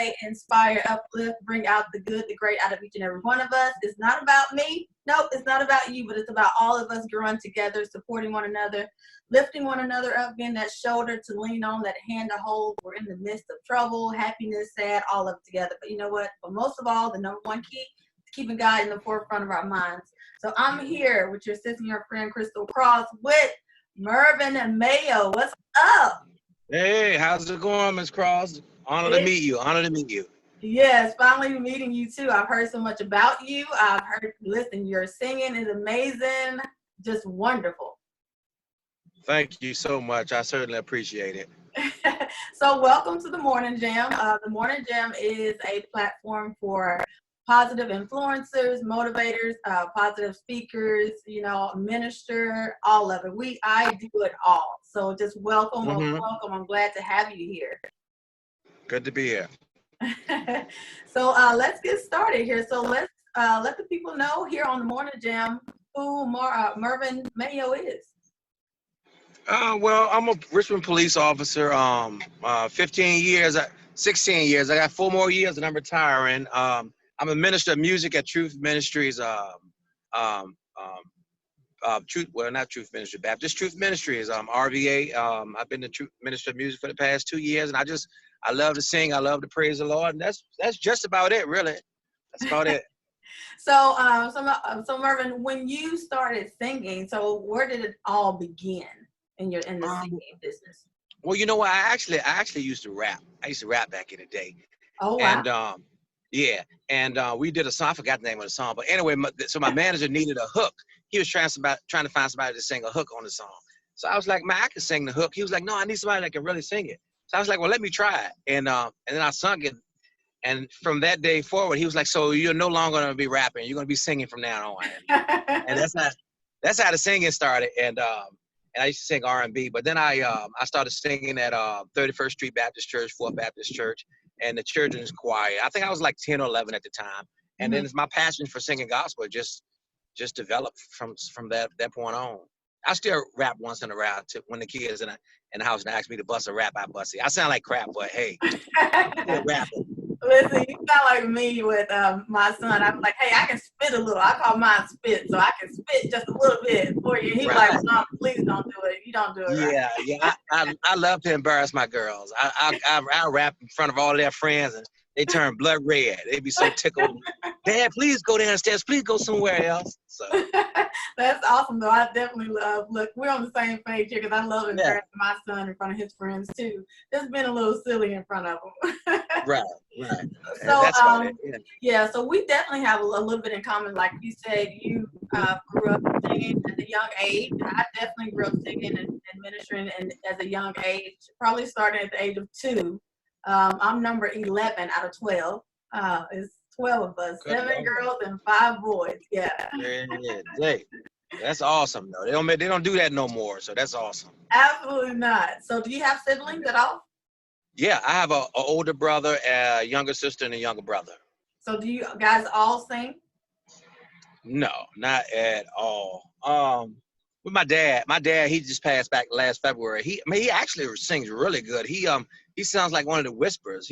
motivate, inspire, uplift, bring out the good, the great out of each and every one of us. It's not about me. Nope, it's not about you, but it's about all of us growing together, supporting one another, lifting one another up, being that shoulder to lean on, that hand to hold. We're in the midst of trouble, happiness, sad, all of it together. But you know what? But most of all, the number one key is keeping God in the forefront of our minds. So I'm here with your sister and your friend, Crystal Cross, with Mervin and Mayo. What's up? Hey, how's it going, Miss Cross? Honor to meet you. Honor to meet you. Yes, finally meeting you too. I've heard so much about you. I've heard, listen, your singing is amazing, just wonderful. Thank you so much. I certainly appreciate it. So welcome to the Morning Jam. The Morning Jam is a platform for positive influencers, motivators, positive speakers, you know, minister, all of it. I do it all. So just welcome, welcome. I'm glad to have you here. Good to be here. So let's get started here. So let's let the people know here on the Morning Jam who Mervin Mayo is. Well, I'm a Richmond police officer. 15 years, 16 years. I got 4 more years and I'm retiring. I'm a minister of music at Truth Ministries. Truth, well, not Truth Ministry Baptist. Truth Ministries. RVA. I've been the Truth Minister of Music for the past 2 years, and I love to sing. I love to praise the Lord, and that's just about it, really. That's about it. So, so Mervin, when you started singing, so where did it all begin in the singing business? Well, you know what? I actually used to rap. I used to rap back in the day. Oh, wow. And yeah, and we did a song. I forgot the name of the song, but anyway, so my manager needed a hook. He was trying to find somebody to sing a hook on the song. So I was like, man, I can sing the hook. He was like, no, I need somebody that can really sing it. So I was like, well, let me try it. And then I sung it. And from that day forward, he was like, so you're no longer going to be rapping. You're going to be singing from now on. And that's how the singing started. And I used to sing R&B. But then I started singing at 31st Street Baptist Church, 4th Baptist Church, and the children's choir. I think I was like 10 or 11 at the time. And then my passion for singing gospel just developed from that point on. I still rap once in a while when the kids in the house and ask me to bust a rap, I bust it. I sound like crap, but hey, I'm still rapping. Listen, you sound like me with my son. I'm like, hey, I can spit a little. I call mine spit, so I can spit just a little bit for you. He's like, Mom, please don't do it. You don't do it right. Yeah. I love to embarrass my girls. I rap in front of all their friends, and they turn blood red. They be so tickled. Dad, please go downstairs. Please go somewhere else. So that's awesome, though. I definitely love. Look, we're on the same page here because I love embarrassing my son in front of his friends too. Just being a little silly in front of them. Right. So that's about it. Yeah. So we definitely have a little bit in common. Like you said, you grew up singing at a young age. I definitely grew up singing and ministering as a young age. Probably starting at the age of 2. I'm number 11 out of 12. It's 12 of us, 7 girls and 5 boys. Yeah. That's awesome though. They don't do that no more, so that's awesome. Absolutely not. So do you have siblings at all? Yeah, I have an older brother, a younger sister, and a younger brother. So do you guys all sing? No, not at all. With my dad, he just passed back last February. He actually sings really good. He sounds like one of the Whisperers.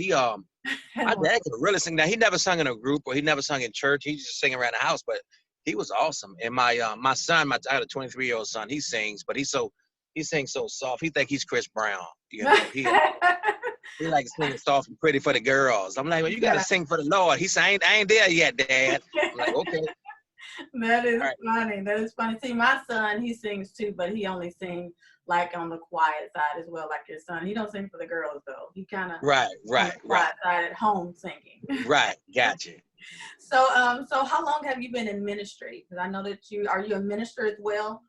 My dad could really sing. Now he never sung in a group or he never sung in church. He just singing around the house, but he was awesome. And my son, I got a 23-year-old son. He sings, but he sings so soft. He think he's Chris Brown. You know, he likes singing soft and pretty for the girls. I'm like, well, you got to sing for the Lord. He said, I ain't there yet, Dad. I'm like, okay. That is funny. That is funny. See, my son, he sings too, but he only sings like on the quiet side as well, like your son. He don't sing for the girls though. He kind of right. Quiet side at home singing. Right. Gotcha. So how long have you been in ministry? Because I know that are you a minister as well?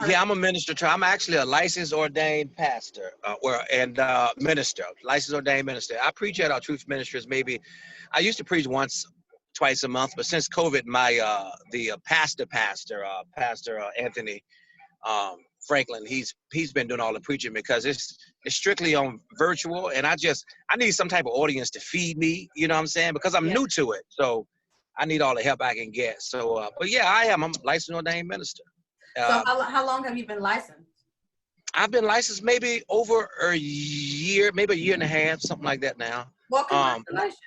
Yeah, I'm a minister too. I'm actually a licensed ordained pastor minister, licensed ordained minister. I preach at our Truth Ministries. Maybe I used to preach twice a month, but since COVID, the pastor Anthony Franklin, he's been doing all the preaching because it's strictly on virtual, and I need some type of audience to feed me. You know what I'm saying? Because I'm new to it, so I need all the help I can get. So, but yeah, I'm a licensed ordained minister. So how long have you been licensed? I've been licensed maybe over a year, maybe a year and a half, something like that now. Well, congratulations.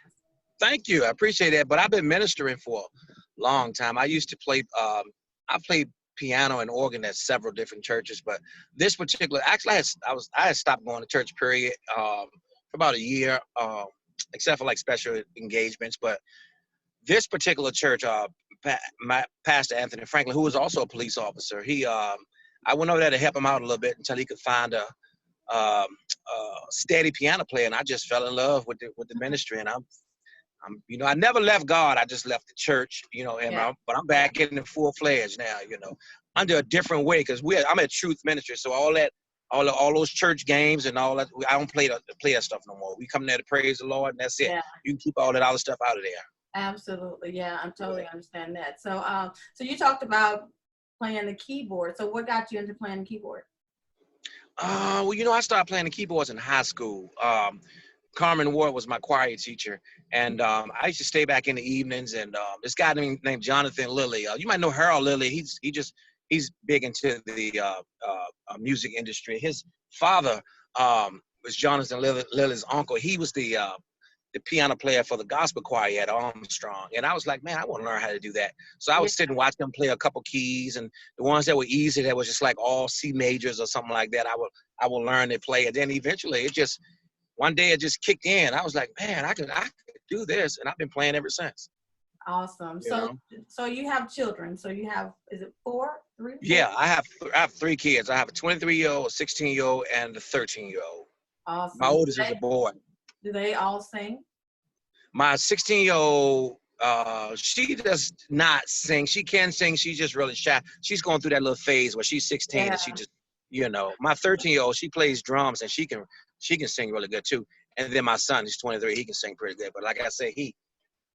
Thank you. I appreciate that. But I've been ministering for a long time. I used to play, I played piano and organ at several different churches, but this particular, actually, I had stopped going to church, period, for about a year, except for like special engagements. But this particular church, my pastor Anthony Franklin, who was also a police officer, I went over there to help him out a little bit until he could find a steady piano player, and I just fell in love with the ministry. And I never left God. I just left the church, but I'm back in the full fledged now, under a different way, because I'm at Truth Ministry, so all those church games and all that, I don't play that stuff no more. We come there to praise the Lord, and that's it. Yeah. You can keep all that other stuff out of there. Absolutely, yeah, I totally understand that. So, so you talked about playing the keyboard. So, what got you into playing the keyboard? Well, I started playing the keyboards in high school. Carmen Ward was my choir teacher, and I used to stay back in the evenings. And this guy named Jonathan Lilly, you might know Harold Lilly. He's big into the music industry. His father was Jonathan Lilly's uncle. He was the piano player for the gospel choir at Armstrong. And I was like, man, I want to learn how to do that. So I would sit and watch them play a couple keys, and the ones that were easy, that was just like all C majors or something like that, I would learn to play. And then eventually one day it just kicked in. I was like, man, I could do this. And I've been playing ever since. Awesome. So you have children. So you have, is it three? Yeah, I have 3 kids. I have a 23-year-old, a 16-year-old, and a 13-year-old. Awesome. My oldest is a boy. Do they all sing? My 16-year-old, she does not sing. She can sing. She's just really shy. She's going through that little phase where she's 16 and she just, my 13-year-old, she plays drums and she can sing really good too. And then my son, he's 23, he can sing pretty good. But like I say, he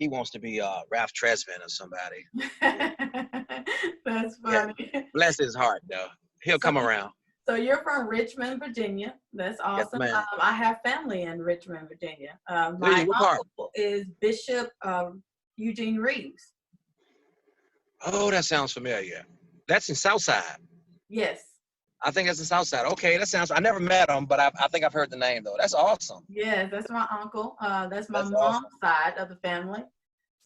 wants to be Ralph Tresvant or somebody. That's funny. Yeah. Bless his heart, though. He'll come around. So you're from Richmond, Virginia. That's awesome. Yes, I have family in Richmond, Virginia. My uncle is Bishop Eugene Reeves. Oh, that sounds familiar. That's in Southside. Yes. I think that's in Southside. Okay, I never met him, but I think I've heard the name, though. That's awesome. Yes, that's my uncle. That's my mom's side of the family.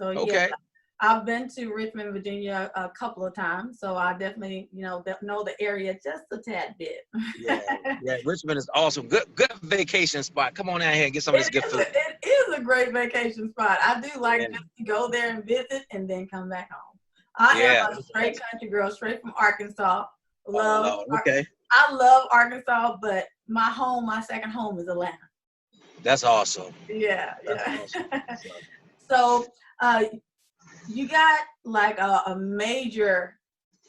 So, okay. Yeah, I've been to Richmond, Virginia a couple of times, so I definitely, know the area just a tad bit. Yeah, Richmond is awesome. Good vacation spot. Come on out here and get some of this good food. It is a great vacation spot. I do like just to go there and visit and then come back home. I am a straight country girl, straight from Arkansas. I love Arkansas, but my second home is Atlanta. That's awesome. Yeah. Awesome. So, you got like a major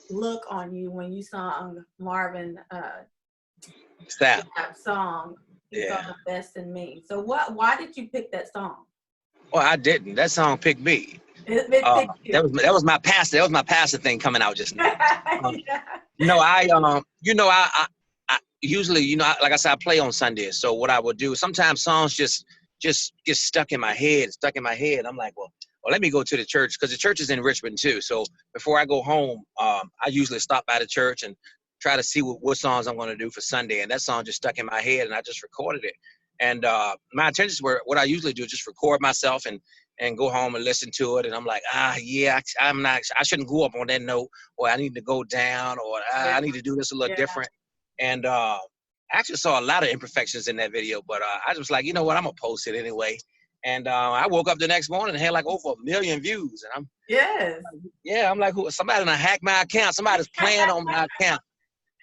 look on you when you sung Marvin that song. You saw the best in me. So why did you pick that song? Well, I didn't. That song picked me. It picked you. That was my pastor. That was my pastor thing coming out just now. I usually, like I said, I play on Sundays. So what I would do, sometimes songs just get stuck in my head. I'm like, well, let me go to the church, because the church is in Richmond too. So before I go home, I usually stop by the church and try to see what songs I'm going to do for Sunday. And that song just stuck in my head, and I just recorded it. And my intentions were, what I usually do is just record myself and go home and listen to it. And I'm like, I shouldn't go up on that note, or I need to go down, or I need to do this a little different. And I actually saw a lot of imperfections in that video, but I was like, you know what, I'm going to post it anyway. And I woke up the next morning and had like over 1 million views. And I'm like, somebody done hacked my account. Somebody's playing on my account.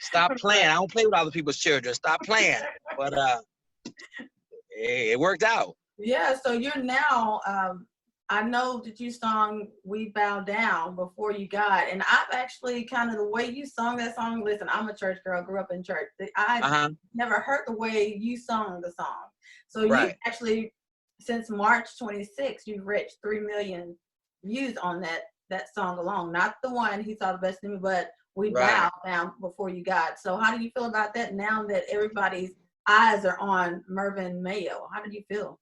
Stop playing. I don't play with other people's children. Stop playing. But it worked out. Yeah, so you're now, I know that you sung We Bow Down before you got, and I've actually kind of the way you sung that song, listen, I'm a church girl, grew up in church. I never heard the way you sung the song. So you actually, since March 26th, you've reached 3 million views on that song alone. Not the one He Saw the Best in Me, but We Bow Down before you got. So how do you feel about that now that everybody's eyes are on Mervin Mayo? How did you feel?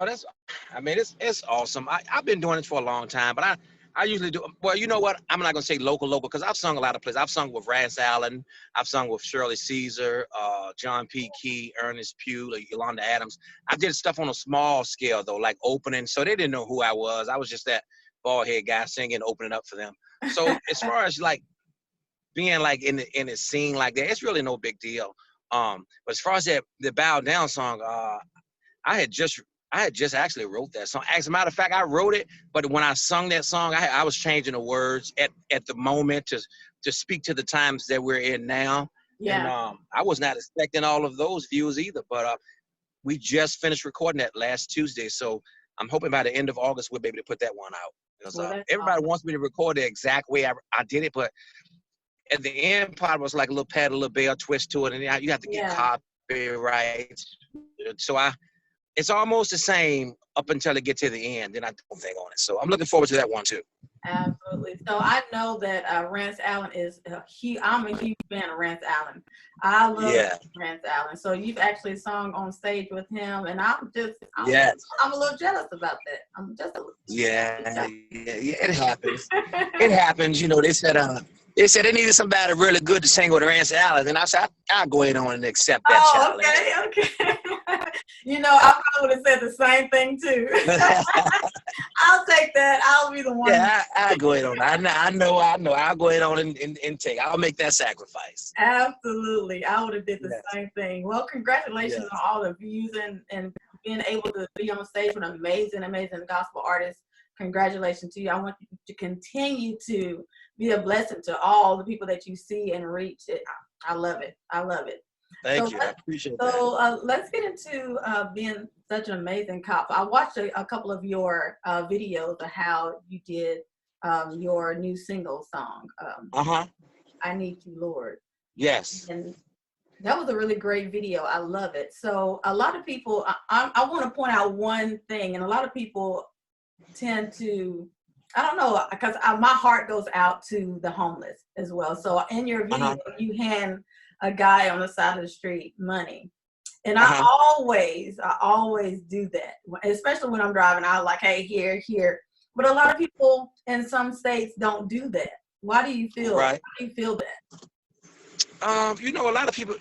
Oh, it's awesome. I've been doing this for a long time, but I usually do. Well, you know what? I'm not gonna say local, because I've sung a lot of places. I've sung with Rance Allen. I've sung with Shirley Caesar, John P. Key, Ernest Pugh, like Yolanda Adams. I did stuff on a small scale though, like opening, so they didn't know who I was. I was just that bald head guy singing, opening up for them. So as far as like being like in the scene like that, it's really no big deal. But as far as the Bow Down song, I had just actually wrote that song. As a matter of fact, I wrote it, but when I sung that song, I was changing the words at the moment to speak to the times that we're in now. And Yeah. I was not expecting all of those views either, but we just finished recording that last Tuesday, so I'm hoping by the end of August we'll be able to put that one out. Because Well, that's everybody awesome. wants me to record the exact way I did it, but at the end part was like a little pad, a little bell twist to it, and you have to get Yeah. copyright. So it's almost the same up until it gets to the end. Then I don't think on it. So I'm looking forward to that one too. Absolutely. So I know that Rance Allen is I'm a huge fan of Rance Allen. I love Yeah. Rance Allen. So you've actually sung on stage with him, and Yes. I'm a little jealous about that. I'm just a little Yeah. It happens. It happens. You know, they said they needed somebody really good to sing with Rance Allen, and I said I'll go ahead on and accept that Oh, challenge. okay. You know, I probably would have said the same thing too. I'll take that. I'll be the one. Yeah, I'll go ahead on. I know. I'll go ahead on and take. I'll make that sacrifice. Absolutely. I would have did the Yes. same thing. Well, congratulations on all the views and being able to be on stage with amazing gospel artists. Congratulations to you. I want you to continue to be a blessing to all the people that you see and reach. I love it. I love it. Thank you. I appreciate that. So let's get into being such an amazing cop. I watched a couple of your videos of how you did your new single song, I Need You, Lord. Yes. And that was a really great video. I love it. So a lot of people, I want to point out one thing, and a lot of people tend to, I don't know, because my heart goes out to the homeless as well. So in your video, you hand a guy on the side of the street money. And I always do that, especially when I'm driving. I'm like, hey, here. But a lot of people in some states don't do that. Why do you feel? Right. Why do you feel that? You know, a lot of people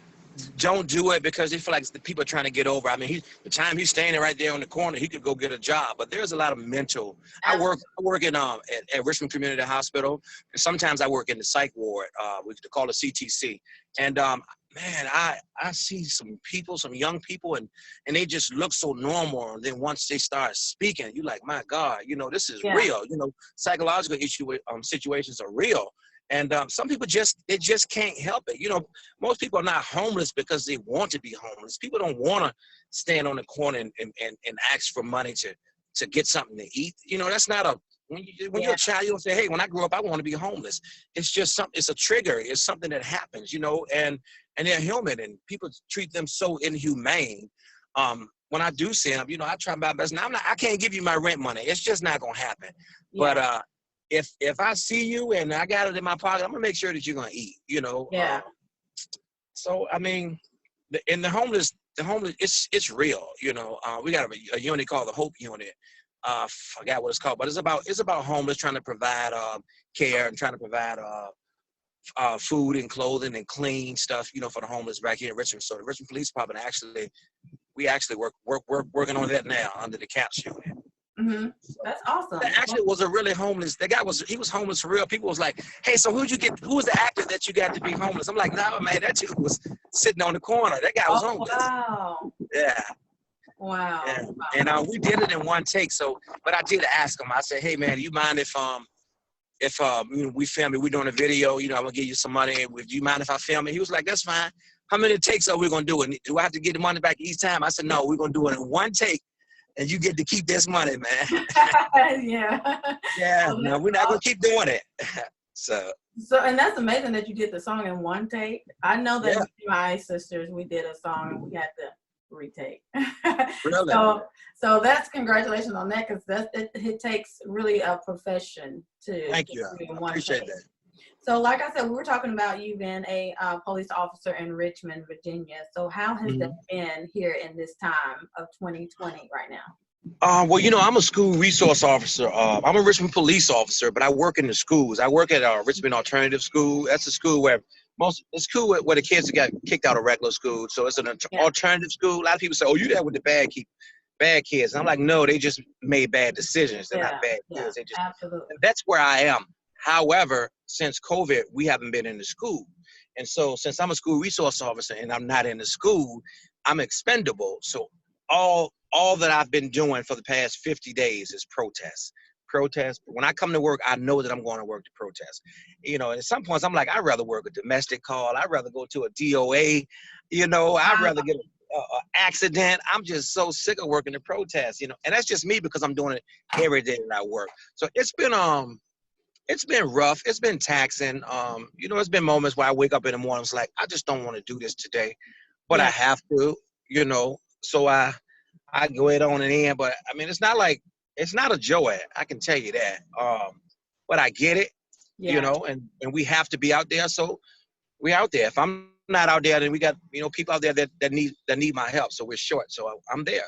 don't do it because they feel like the people are trying to get over. I mean, the time he's standing right there on the corner, he could go get a job. But there's a lot of mental. I work in at Richmond Community Hospital, and sometimes I work in the psych ward. We call it CTC. And man, I see some people, some young people, and they just look so normal. And then once they start speaking, you're like, my God, you know, this is real. You know, psychological situations are real. And some people just can't help it. You know, most people are not homeless because they want to be homeless. People don't want to stand on the corner and ask for money to get something to eat. You know, that's not when you're a child, you don't say, hey, when I grow up, I want to be homeless. It's just something, it's a trigger. It's something that happens, you know, and they're human, and people treat them so inhumane. When I do see them, you know, I try my best. Now I can't give you my rent money. It's just not going to happen. Yeah. But if I see you and I got it in my pocket, I'm gonna make sure that you're gonna eat, you know. Yeah. So I mean, the homeless, it's real, you know. We got a unit called the Hope Unit. Forgot what it's called, but it's about homeless, trying to provide care and trying to provide food and clothing and clean stuff, you know, for the homeless back here in Richmond. So the Richmond Police Department we actually working on that now under the CAPS unit. Mm-hmm. That's awesome. That actually was a really homeless. That guy was homeless for real. People was like, hey, so who was the actor that you got to be homeless? I'm like, no, man, that dude was sitting on the corner. That guy was homeless. Wow. Yeah. Wow. Yeah. And we did it in one take. So, but I did ask him. I said, hey, man, do you mind if you know, we film it, we're doing a video, you know, I'm gonna give you some money. Do you mind if I film it? He was like, that's fine. How many takes are we gonna do it? Do I have to get the money back each time? I said, no, we're gonna do it in one take. And you get to keep this money, man. Yeah. Yeah, no, we're not gonna keep doing it. So, and that's amazing that you did the song in one take. I know that my sisters, we did a song and we had to retake. Really? So that's congratulations on that, because it takes really a profession to. Thank you. I appreciate that. So, like I said, we were talking about you being a police officer in Richmond, Virginia. So, how has that been here in this time of 2020 right now? Well, you know, I'm a school resource officer. I'm a Richmond police officer, but I work in the schools. I work at Richmond Alternative School. That's a school where it's school where the kids got kicked out of regular school. So it's an Yeah. alternative school. A lot of people say, "Oh, you there with the bad kids?" And I'm like, no, they just made bad decisions. They're not Yeah. bad Yeah. kids. They just Absolutely. and that's where I am. However, since COVID, we haven't been in the school, and so since I'm a school resource officer and I'm not in the school, I'm expendable. So all that I've been doing for the past 50 days is protest. Protest. When I come to work, I know that I'm going to work to protest. You know, at some points, I'm like, I'd rather work a domestic call. I'd rather go to a DOA. You know, I'd Wow. rather get a accident. I'm just so sick of working to protest. You know, and that's just me because I'm doing it every day that I work. So it's been rough. It's been taxing. You know, it's been moments where I wake up in the morning. It's like I just don't want to do this today, but I Yeah. have to. You know, so I go it on and in, but I mean, it's not a joy. I can tell you that. But I get it, you Yeah. know, and we have to be out there. So we're out there. If I'm not out there, then we got, you know, people out there that need my help. So we're short. So I'm there.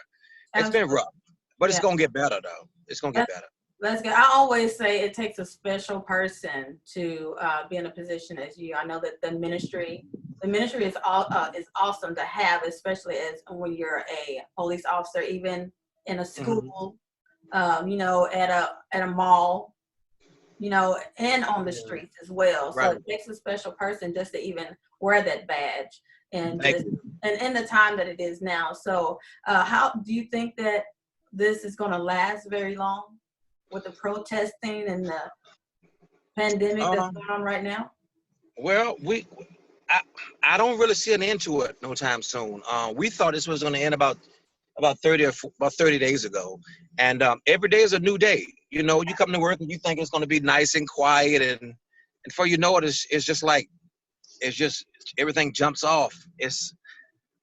It's been Absolutely. rough, but it's Yeah. gonna get better though. It's gonna get better. That's good. I always say it takes a special person to be in a position as you. I know that the ministry is awesome to have, especially as when you're a police officer, even in a Hmm. school, you know, at a mall, you know, and on the Yeah. streets as well. So Right. it takes a special person just to even wear that badge and Thank just you. and in the time that it is now. So how do you think that this is going to last very long with the protesting and the pandemic that's Um, going on right now? well, I, I don't really see an end to it no time soon. We thought this was going to end about 30 days ago, and every day is a new day. You know, you come to work and you think it's going to be nice and quiet, and before you know it, it's just like it's just everything jumps off.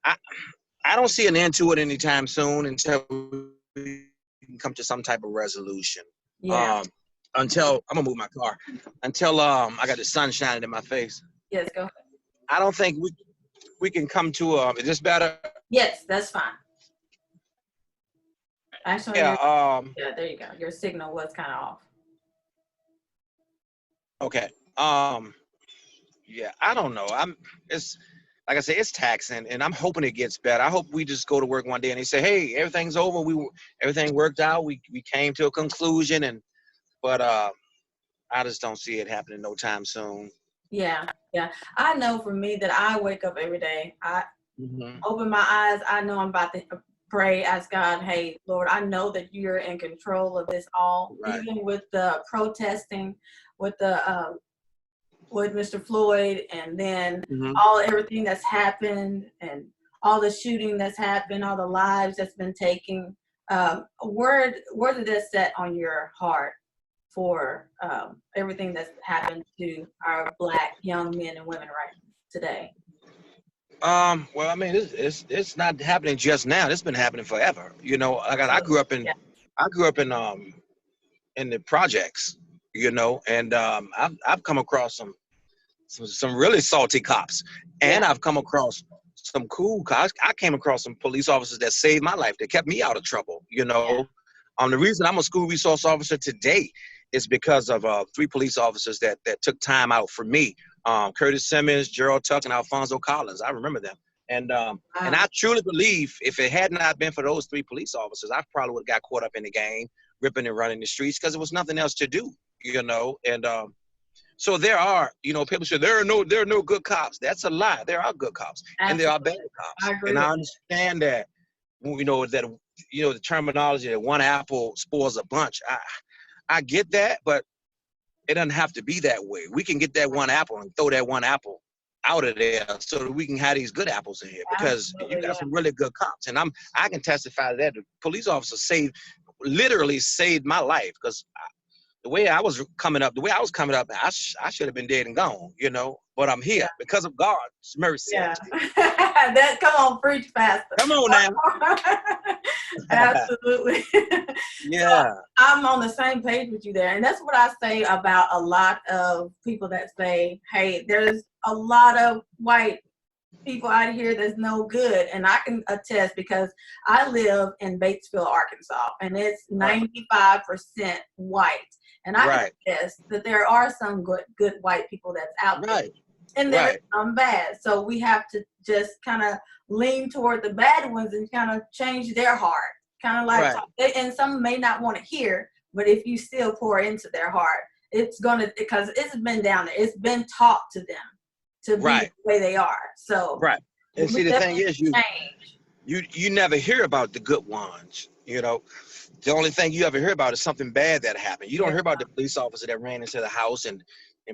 I I don't see an end to it anytime soon until we can come to some type of resolution. Yeah. Um, until I'm gonna move my car. Until I got the sun shining in my face. Yes. Go. I don't think we can come to is this better? Yes, that's fine. Actually, Yeah. yeah. There you go. Your signal was kind of off. Okay. Um. Yeah. I don't know. It's like I say, it's taxing, and I'm hoping it gets better. I hope we just go to work one day and they say, "Hey, everything's over. Everything worked out. We came to a conclusion." But I just don't see it happening no time soon. Yeah. Yeah. I know for me that I wake up every day. I Hmm. open my eyes. I know I'm about to pray, ask God, hey, Lord, I know that you're in control of this all, Right. even with the protesting, with the with Mr. Floyd, and then Hmm. everything that's happened, and all the shooting that's happened, all the lives that's been taken. Where did that set on your heart for everything that's happened to our Black young men and women right today? Well, I mean, it's not happening just now. It's been happening forever. You know, I Absolutely. grew up in Yeah. I grew up in the projects. You know, and I've come across some really salty cops, and Yeah. I've come across some cool cops. I came across some police officers that saved my life, that kept me out of trouble. You Yeah. know, the reason I'm a school resource officer today is because of three police officers that took time out for me. Curtis Simmons, Gerald Tuck, and Alfonso Collins. I remember them. And Wow. I truly believe if it had not been for those three police officers, I probably would have got caught up in the game, ripping and running the streets because there was nothing else to do, you know. And so there are, you know, people say there are no good cops. That's a lie. There are good cops and there are bad Absolutely. I cops. agree And with I that. understand that, you know, the terminology that one apple spoils a bunch. I get that, but it doesn't have to be that way. We can get that one apple and throw that one apple out of there so that we can have these good apples in here because you Absolutely. got Yeah. some really good cops. And I can testify to that. The police officer literally saved my life because the way I was coming up, I should have been dead and gone, you know. But I'm here because of God's mercy. I Yeah. tell you. That come on, preach, Pastor. Come on now. Absolutely. So Yeah. I'm on the same page with you there. And that's what I say about a lot of people that say, hey, there's a lot of white people out here that's no good. And I can attest because I live in Batesville, Arkansas, and it's Right. 95% white. And I can Right. attest that there are some good white people that's out there. Right. And there's Right. some bad. So we have to just kind of lean toward the bad ones and kind of change their heart. Kind of like, Right. and some may not want to hear, but if you still pour into their heart, it's gonna, because it's been down there. It's been taught to them to be the Right. way they are. So Right. And we see, the thing definitely is, change. you never hear about the good ones. The only thing you ever hear about is something bad that happened. You don't Yeah. hear about the police officer that ran into the house and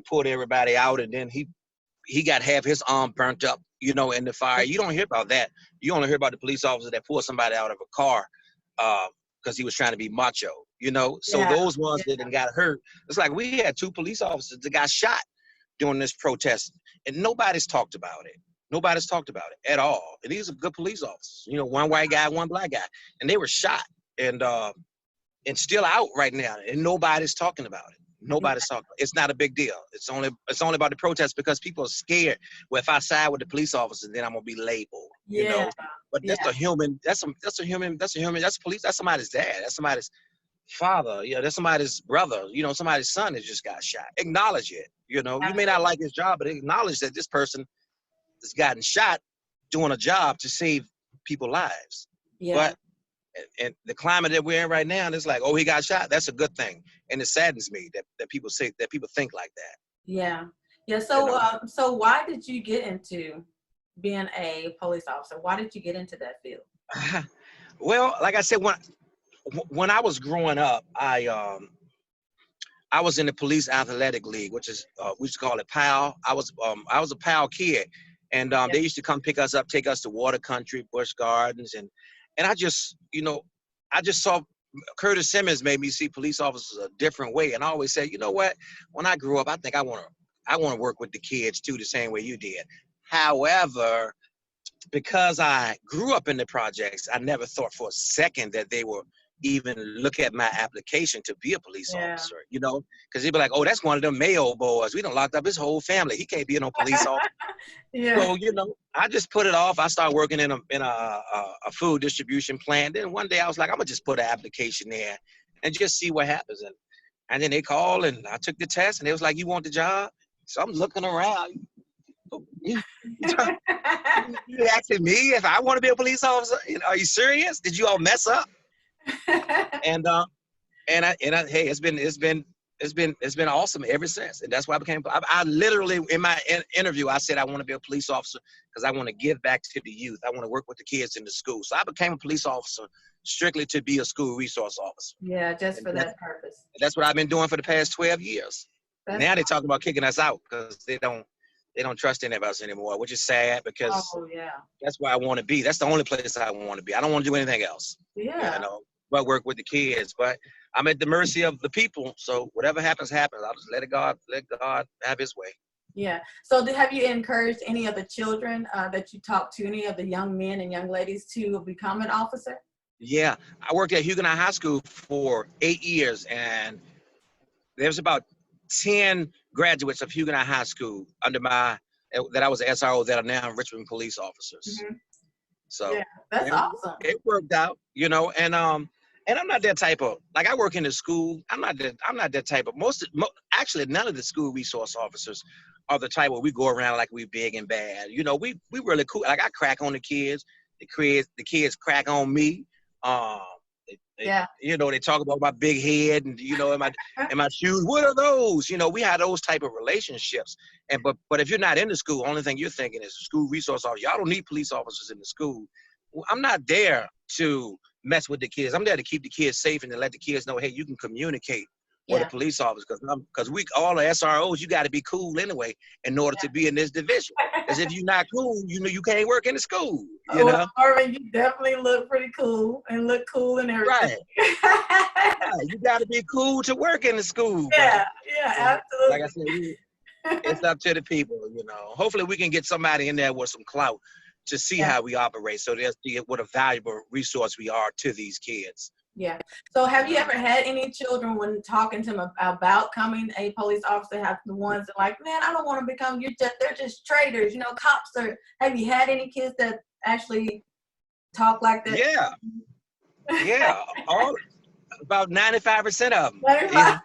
pulled everybody out, and then he got half his arm burnt up, in the fire. You don't hear about that. You only hear about the police officer that pulled somebody out of a car because he was trying to be macho. So Yeah. those ones that done got hurt. It's like we had 2 police officers that got shot during this protest, and nobody's talked about it. Nobody's talked about it at all. And these are good police officers. One white guy, one black guy, and they were shot and still out right now, and nobody's talking about it. Nobody's talking. It's not a big deal. It's only about the protest because people are scared. Well, if I side with the police officers, then I'm gonna be labeled. Yeah. But that's Yeah. a human. That's a human. That's a human. That's police. That's somebody's dad. That's somebody's father. That's somebody's brother. Somebody's son that just got shot. Acknowledge it. You may not like his job, but acknowledge that this person has gotten shot doing a job to save people's lives. Yeah. But and the climate that we're in right now, it's like, oh, he got shot. That's a good thing, and it saddens me that people think like that. Yeah. Yeah. So, so why did you get into being a police officer? Why did you get into that field? Well, like I said, when I was growing up, I was in the police athletic league, which is we used to call it PAL. I was a PAL kid, and they used to come pick us up, take us to Water Country, Busch Gardens, and I just saw Curtis Simmons made me see police officers a different way, and I always said, you know what? When I grew up, I think I want to work with the kids too, the same way you did. However, because I grew up in the projects, I never thought for a second that they were even look at my application to be a police officer, because they'd be like, oh, that's one of them Mayo boys. We done locked up his whole family. He can't be no police officer. Yeah. So, I just put it off. I started working in a food distribution plant. Then one day I was like, I'm gonna just put an application there and just see what happens. And then they called and I took the test and they was like, you want the job? So I'm looking around. You asking me if I want to be a police officer? Are you serious? Did you all mess up? And hey, it's been awesome ever since, and that's why I literally in my interview I said I want to be a police officer because I want to give back to the youth. I want to work with the kids in the school. So I became a police officer strictly to be a school resource officer. Yeah, just for that purpose. That's what I've been doing for the past 12 years. Now they're talking about kicking us out because they don't trust any of us anymore, which is sad because that's where I want to be. That's the only place I want to be. I don't want to do anything else. Yeah. But work with the kids. But I'm at the mercy of the people. So whatever happens, happens. I'll just let God have his way. Yeah. So have you encouraged any of the children that you talk to, any of the young men and young ladies to become an officer? Yeah. I worked at Huguenot High School for 8 years, and there was about 10 graduates of Huguenot High School that I was the SRO that are now Richmond police officers. Mm-hmm. So that's awesome. It worked out, and I'm not that type of, like, I work in the school. I'm not that type of, actually none of the school resource officers are the type where we go around like we big and bad. We really cool. Like, I crack on the kids. The kids crack on me. They talk about my big head and in my shoes. What are those? We had those type of relationships. But if you're not in the school, only thing you're thinking is school resource officer. Y'all don't need police officers in the school. Well, I'm not there to mess with the kids. I'm there to keep the kids safe and to let the kids know, hey, you can communicate with a police officer because we all the SROs, you got to be cool anyway in order to be in this division. Because if you're not cool, you can't work in the school. Mervin, you definitely look pretty cool and look cool and everything. Right. You got to be cool to work in the school. Yeah, absolutely. Like I said, it's up to the people. Hopefully we can get somebody in there with some clout to see how we operate, so they'll see what a valuable resource we are to these kids. Yeah. So have you ever had any children when talking to them about becoming a police officer, have the ones that like, man, I don't want to become, they're just traitors, cops are, have you had any kids that actually talk like that? Yeah, yeah, all about 95% of them. Right.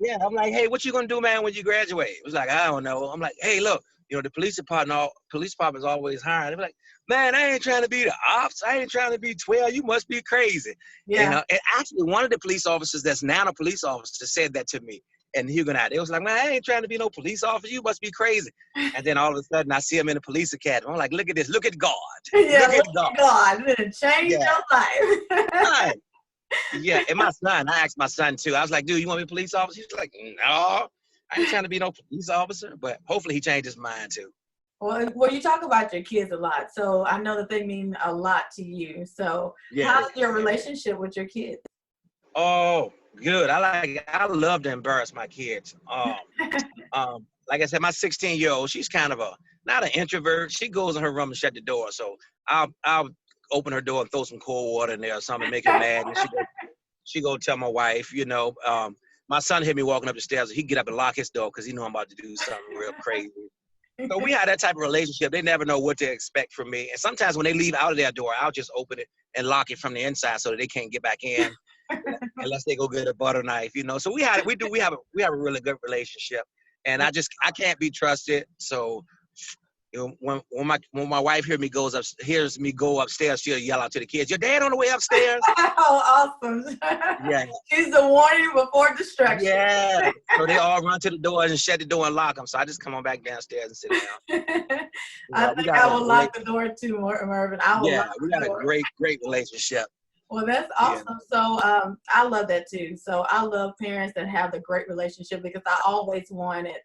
Yeah, I'm like, hey, what you gonna do, man, when you graduate? It was like, I don't know. I'm like, hey, look, the police department's always hiring. They're like, man, I ain't trying to be the ops. I ain't trying to be 12. You must be crazy. Yeah. And actually, one of the police officers that's now a police officer said that to me. And Huguenot, it was like, man, I ain't trying to be no police officer. You must be crazy. And then all of a sudden, I see him in the police academy. I'm like, look at this. Look at God. Yeah, Look at God. God. Change Yeah. your life. Right. Yeah, and my son, I asked my son too. I was like, dude, you want to be a police officer? He's like, no, I ain't trying to be no police officer. But hopefully he changed his mind too. Well, you talk about your kids a lot, so I know that they mean a lot to you. So Yeah. how's your relationship with your kids? Oh, good. I love to embarrass my kids. Like I said, my 16-year-old, she's kind of not an introvert. She goes in her room and shut the door. So I'll open her door and throw some cold water in there or something, make her mad. And she go tell my wife, my son hit me walking up the stairs. He get up and lock his door because he know I'm about to do something real crazy. So we had that type of relationship. They never know what to expect from me. And sometimes when they leave out of their door, I'll just open it and lock it from the inside so that they can't get back in unless they go get a butter knife, So we have a really good relationship. And I can't be trusted. So when my wife hears me go upstairs, she'll yell out to the kids, "Your dad on the way upstairs?" Oh, awesome! Yeah, she's the warning before destruction. Yeah, so they all run to the doors and shut the door and lock them. So I just come on back downstairs and sit down. I think I will lock the door too, Mervin. We got a great relationship. Well, that's awesome. Yeah. So I love that too. So I love parents that have the great relationship because I always wanted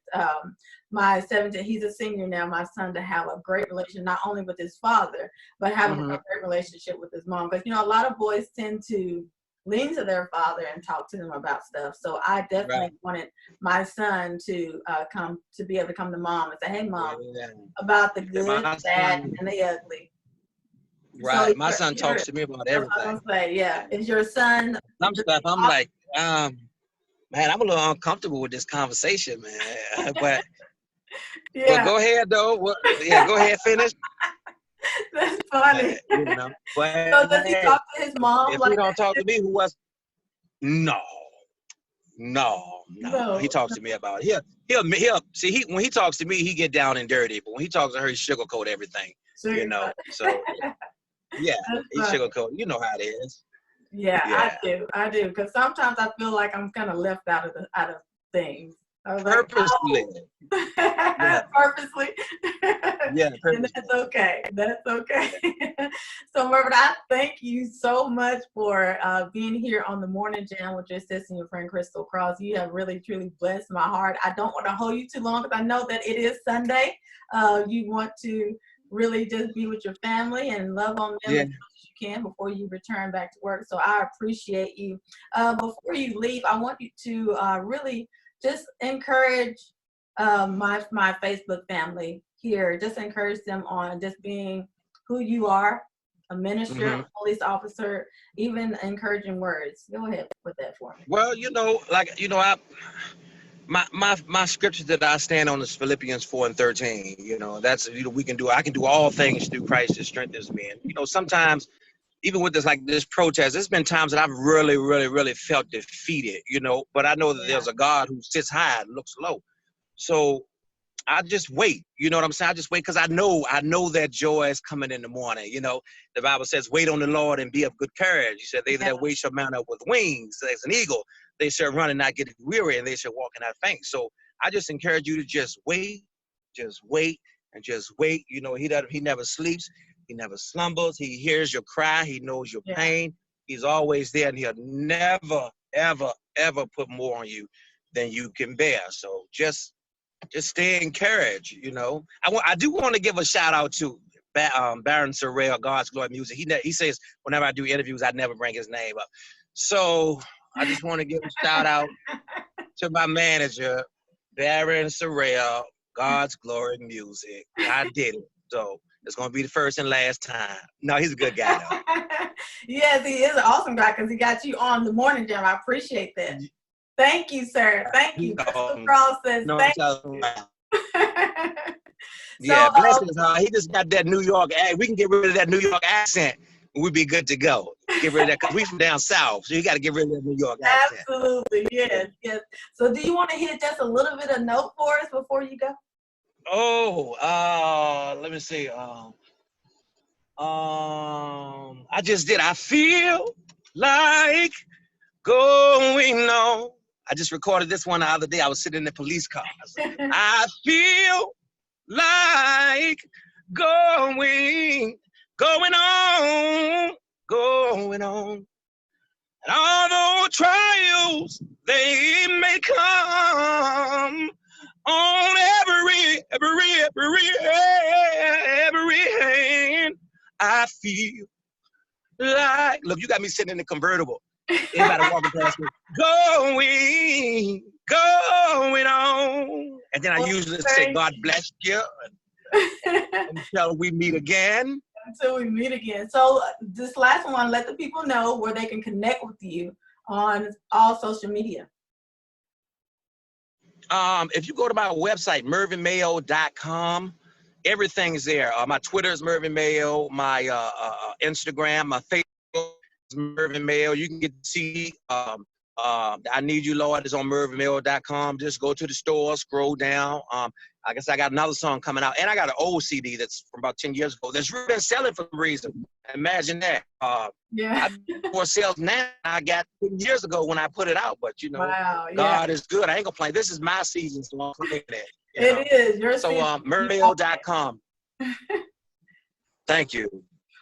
my 17, he's a senior now, my son to have a great relationship, not only with his father, but having a great relationship with his mom. Because, a lot of boys tend to lean to their father and talk to them about stuff. So I definitely wanted my son to be able to come to mom and say, hey, mom, about the good, the bad, and the ugly. Right. So my son talks to me about everything. I was gonna say, yeah. Is your son? Some stuff I'm like, man, I'm a little uncomfortable with this conversation, man. But but go ahead though. Go ahead, finish. That's funny. But so does he talk to his mom? If he don't talk to me, who else? No. He talks to me about it. He'll see. When he talks to me, he get down and dirty. But when he talks to her, he sugarcoat everything. So. Yeah, he sugarcoat. You know how it is. Yeah. I do. Because sometimes I feel like I'm kind of left out of things. Purposely. Like, purposely. Yeah, purposely. And that's okay. So, Mervin, I thank you so much for being here on the Morning Jam with your sister and your friend Crystal Cross. You have really, truly blessed my heart. I don't want to hold you too long because I know that it is Sunday. You want to really just be with your family and love on them as much as you can before you return back to work. So I appreciate you. Before you leave, I want you to really just encourage my Facebook family here. Just encourage them on just being who you are, a minister, a police officer, even encouraging words. Go ahead with that for me. Well, my scripture that I stand on is Philippians 4:13. That's I can do all things through Christ that strengthens me. And sometimes even with this protest, there's been times that I've really, really, really felt defeated. But I know that there's a God who sits high and looks low. So I just wait. You know what I'm saying? I just wait because I know that joy is coming in the morning. The Bible says, wait on the Lord and be of good courage. He said, they that wait shall mount up with wings as an eagle. They shall run and not get weary, and they shall walk and not faint. So I just encourage you to just wait, and just wait. He never sleeps. He never slumbers. He hears your cry. He knows your pain. He's always there, and he'll never, ever, ever put more on you than you can bear. So just stay encouraged. I do want to give a shout out to Baron Sorrell, God's Glory Music. He says whenever I do interviews, I never bring his name up. So I just want to give a shout out to my manager, Baron Sorrell, God's Glory Music. I did it. So It's gonna be the first and last time. No, he's a good guy though. Yes, he is an awesome guy because he got you on the morning jam. I appreciate that. Thank you, sir. Thank you. Crystal Cross says thank you. Yeah, blessings. He just got that New York accent. We can get rid of that New York accent. We'd be good to go. Get rid of that because we from down south, so you got to get rid of that New York accent. Absolutely, yes, yes. So, do you want to hit just a little bit of note for us before you go? Oh, let me see. I just did. I feel like going on. I just recorded this one the other day. I was sitting in the police car. I feel like going on. And although trials they may come on every hand, I feel like, look, you got me sitting in the convertible. Everybody walking past me, going on. And then I usually say, God bless you. Until we meet again. Until we meet again. So this last one, let the people know where they can connect with you on all social media. If you go to my website, mervinmayo.com, everything's there. My Twitter is Mervin Mayo. My Instagram, my Facebook is Mervin Mayo. You can get to see I Need You, Lord is on mervinmayo.com. Just go to the store, scroll down. I guess I got another song coming out, and I got an old CD that's from about 10 years ago that's really been selling for some reason. Imagine that. Yeah. I do more sales now than I got 10 years ago when I put it out, but you know, wow, yeah. God is good. I ain't gonna play. This is my season, so I'm playing it. It is. Your so mervinmayo.com. Thank you.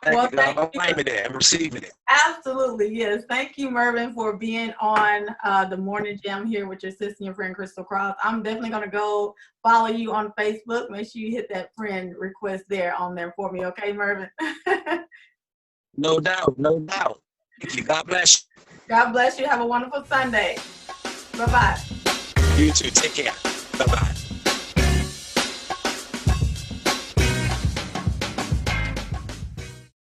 Thank you. I'm claiming it. I'm receiving it. Absolutely, yes. Thank you, Mervin, for being on the Morning Jam here with your sister and your friend, Crystal Cross. I'm definitely going to go follow you on Facebook. Make sure you hit that friend request there on there for me, okay, Mervin? No doubt, no doubt. Thank you. God bless you. God bless you. Have a wonderful Sunday. Bye-bye. You too. Take care. Bye-bye.